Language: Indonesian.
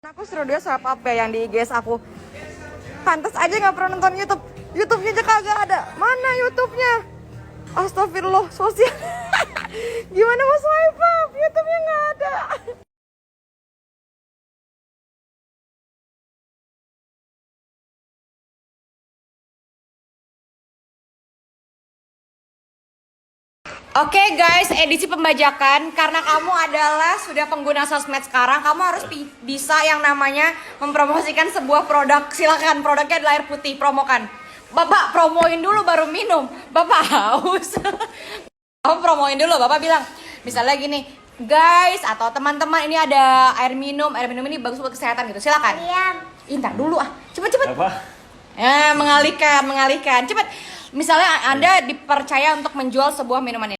Aku suruh dia swipe up ya yang di IGS aku. Pantas aja nggak pernah nonton YouTube. YouTube-nya aja kagak ada. Mana YouTube-nya? Astagfirullah, sosial. Gimana mau swipe up? YouTube-nya nggak ada. Oke guys, edisi pembajakan. Karena kamu adalah sudah pengguna sosmed sekarang, kamu harus bisa yang namanya mempromosikan sebuah produk. Silakan, produknya adalah air putih, promokan. Bapak promoin dulu baru minum. Bapak haus. Kamu promoin dulu, Bapak bilang misalnya gini, guys atau teman-teman, ini ada air minum ini bagus buat kesehatan gitu. Silakan. Intar dulu ah. Cepet. Apa? Mengalihkan. Cepet. Misalnya Anda dipercaya untuk menjual sebuah minuman ini.